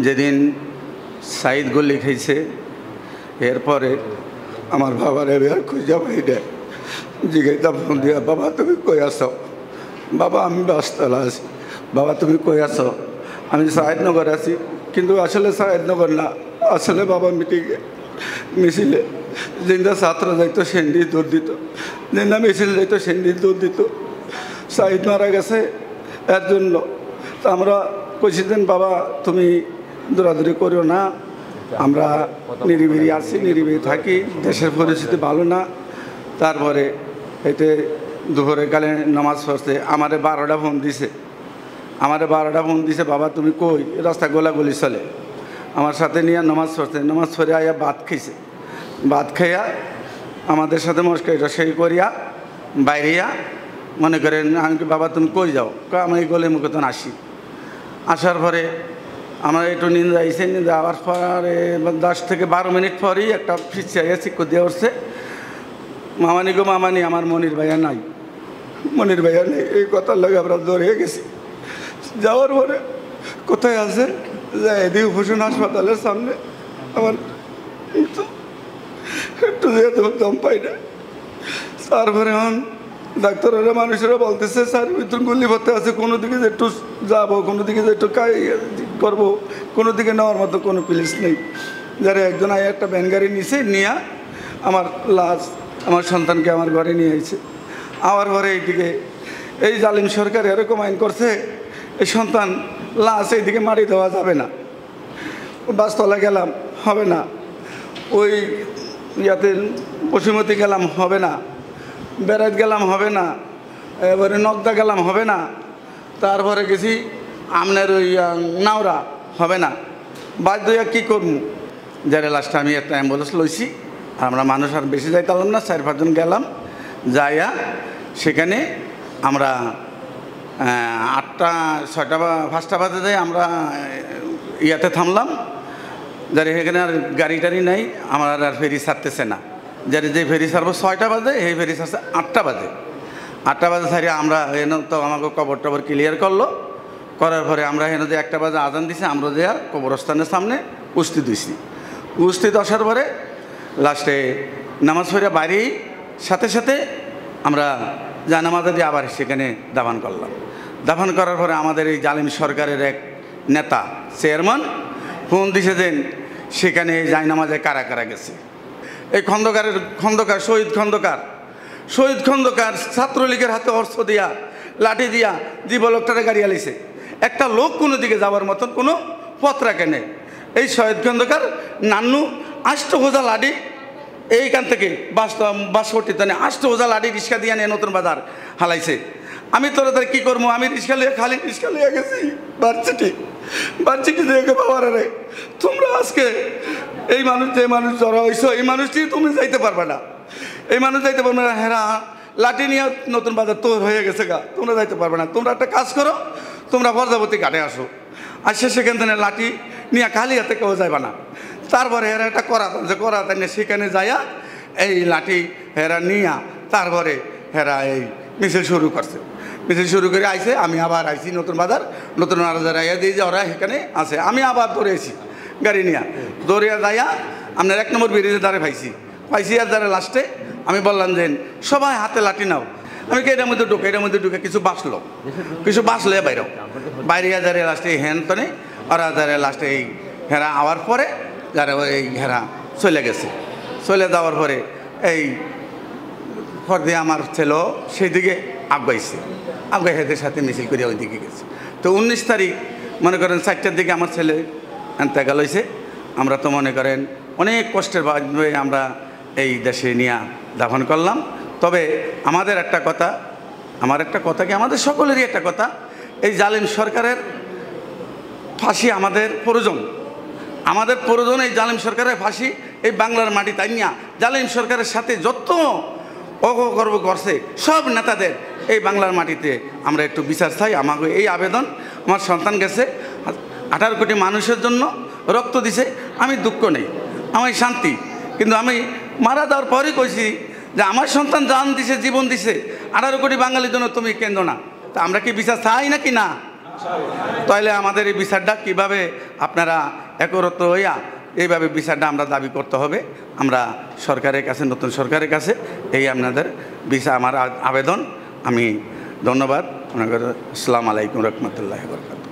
যেদিন সাইদ গলি খাইছে এরপরে আমার বাবার এবার খুঁজা ভাইটা জিজ্ঞাসা ফোন দিয়া, বাবা তুমি কই আছো? বাবা আমি বাসতলা আছি। বাবা তুমি কই আছো? আমি সাহেদনগর আছি। কিন্তু আসলে সাহেদনগর না, আসলে বাবা মিটিংয়ে মিছিলে যেটা ছাত্র যাইতো সেন্ডি দৌড় দিত, যেটা মিছিল যাইতো সেন্ডি দৌড় দিত। সাহিদ মারা গেছে এর জন্য। তা আমরা কইছিলেন বাবা তুমি দৌড়াদৌড়ি করিও না, আমরা নিরিবিলি আছি, নিরিবিলি থাকি, দেশের পরিস্থিতি ভালো না। তারপরে এতে দুপুরে কালে নামাজ পড়ছে, আমারে 12টা ফোন দিছে, বাবা তুমি কই? রাস্তা গোলাগুলি চলে। আমার সাথে নিয়ে নামাজ পড়ছে, নামাজ পড়ে আয়া ভাত খাইছে, ভাত খাইয়া আমাদের সাথে মস্কাইটা সেই করিয়া বাইরিয়া মনে করেন আমি বাবা তুমি কই যাও? আমি এই গলির মুখে তখন আসার পরে আমার একটু নিন্দা আইসে, নিন্দা আবার পরে 10 থেকে 12 মিনিট পরেই একটা ফিরছে আইয়া চিক্কু দিয়ে উঠছে, মামানি গো মামানি আমার মনির ভাইয়া নাই, মনির ভাইয়া নেই। এই কথার লাগে আমরা দৌড়ে গেছি। যাওয়ার পরে কোথায় আছে এদিকে ভূষণ হাসপাতালের সামনে আমার একটু যেতে দম পাই না। তারপরে এখন ডাক্তাররা মানুষেরা বলতেছে স্যার ভিতর গুলি ভর্তি আছে, কোনো দিকে যে একটু যাবো, কোনো দিকে যে একটু করবো, কোনো দিকে নেওয়ার মতো কোনো প্লেস নেই। যারা একজন আয় একটা ভ্যান গাড়ি নিছে, নিয়ে আমার লাশ আমার সন্তানকে আমার ঘরে নিয়ে আইছে। আবার পরে এইদিকে এই জালিম সরকার এরকম আইন করছে, এই সন্তান লাশ এইদিকে মারি দেওয়া যাবে না। বাসতলা গেলাম হবে না, ওই ইয়াতে পশুমতি গেলাম হবে না, বেড়াত গেলাম হবে না, এবারে নকদা গেলাম হবে না, তারপরে গেছি আপনার ওই নাওরা হবে না। বাধ্য হইয়া কী করবো? যারা লাস্টে আমি একটা অ্যাম্বুলেন্স লইছি, আর আমরা মানুষ আর বেশি যাইতাম না, 4-5 জন গেলাম। যাইয়া সেখানে আমরা 6টা বা 5টা বাজে যাই আমরা ইয়াতে থামলাম। যারা এখানে আর গাড়ি টাড়ি নাই, আমার আর ফেরি ছাড়তেছে না। যারা যে ফেরি ছাড়বো 6টা বাজে, এই ফেরি ছাড়ছে 8টা বাজে। 8টা বাজে ছাড়িয়ে আমরা এনে তো আমাকে কবর টবর ক্লিয়ার করলো, করার পরে আমরা এনে যে 1টা বাজে আজান দিছি, আমরা যে আর কবরস্থানের সামনে উপস্থিত হয়েছি। উপস্থিত আসার পরে লাস্টে নামাজ পড়ে বাইরেই সাথে সাথে আমরা জানামাজা দিয়ে আবার সেখানে দাফন করলাম। দাফন করার পরে আমাদের এই জালিম সরকারের এক নেতা চেয়ারম্যান ফোন দিছে যে সেখানে জায়নামাজে কারা কারা গেছে। এই খন্দকার শহীদ খন্দকার ছাত্রলীগের হাতে অস্ত্র দিয়া লাঠি দিয়া জীবলোকটারে গাড়ি আলিছে। একটা লোক কোনো দিকে যাওয়ার মতন কোনো পথ রাখে নেই। এই শহীদ খন্দকার নান্নু 8 হোজা লাঠি এইখান থেকে 62 টানে 8 হোজা লাঠি রিক্সা দিয়ে নিয়ে নতুন বাজার হালাইছে। আমি তোরা কী করবো? আমি রিক্সা লিয়ে খালি রিক্সা লিয়ে গেছি ভার্সিটি দেখে বাবার রে তোমরা আজকে এই মানুষ যে মানুষ জড়া হয়েছ, এই মানুষটি তুমি যাইতে পারবে না, এই মানুষ যাইতে পারবে না। হেরা লাঠি নিয়ে নতুন বাজার তোর হয়ে গেছে গা, তোমরা যাইতে পারবে না। তোমরা একটা কাজ করো, তোমরা প্রজাপতি ঘাটে আসো, আসে সেখান থেকে লাঠি নিয়ে খালি হাতে কেউ যাইবা না। তারপরে হেরা একটা করাত নিয়ে সেখানে যাইয়া এই লাঠি হেরা নিয়া তারপরে হেরা এই মিছিল শুরু করছে। মিছিল শুরু করে আইসে, আমি আবার আইসি নতুন বাজার আইয়া দিয়ে যে ওরা এখানে আছে। আমি আবার দৌড়েছি গাড়ি নিয়ে, দৌড়িয়া যাইয়া আপনার 1 নম্বর ব্রিজের দ্বারে পাইছি আর দ্বারে লাস্টে আমি বললাম যে সবাই হাতে লাঠি নাও। আমি এটার মধ্যে ঢুকে কিছু বাসলে বাইরে যারে লাস্টে এই হ্যান তনে ওরা যারে লাস্টে এই হেরা আওয়ার পরে যারা এই হেরা চলে গেছে। চলে যাওয়ার পরে এই ফর্দে আমার ছেলে সেই দিকে আগাইছে, হেদের সাথে মিছিল করে ওই দিকে গেছে। তো 19 তারিখ মনে করেন 4টার দিকে আমার ছেলে এন্তেকাল হয়েছে। আমরা তো মনে করেন অনেক কষ্টের মাধ্যমে আমরা এই দেশে নিয়ে দাফন করলাম। তবে আমার একটা কথা কি, আমাদের সকলেরই একটা কথা, এই জালিম সরকারের ফাঁসি আমাদের প্রয়োজন। এই জালিম সরকারের ফাঁসি এই বাংলার মাটি তাই না, জালিম সরকারের সাথে যত অকর্ম করছে সব নেতাদের এই বাংলার মাটিতে আমরা একটু বিচার চাই। আমাকে এই আবেদন। আমার সন্তান গেছে 18 কোটি মানুষের জন্য রক্ত দিছে, আমি দুঃখ নেই, আমি শান্তি। কিন্তু আমি মারা যাওয়ার পরই কইছি যে আমার সন্তান জান দিছে, জীবন দিছে, 18 কোটি বাঙালির জন্য তুমি কেন্দ্র না। তা আমরা কি বিচার চাই নাকি না? তাইলে আমাদের এই বিচারটা কিভাবে আপনারা একরত্র হইয়া এইভাবে বিচারটা আমরা দাবি করতে হবে। আমরা সরকারের কাছে, নতুন সরকারের কাছে এই আপনাদের বিচার আমার আবেদন। আমি ধন্যবাদ। আসসালামু আলাইকুম রহমতুল্লাহি ওয়া বারাকাতুহু।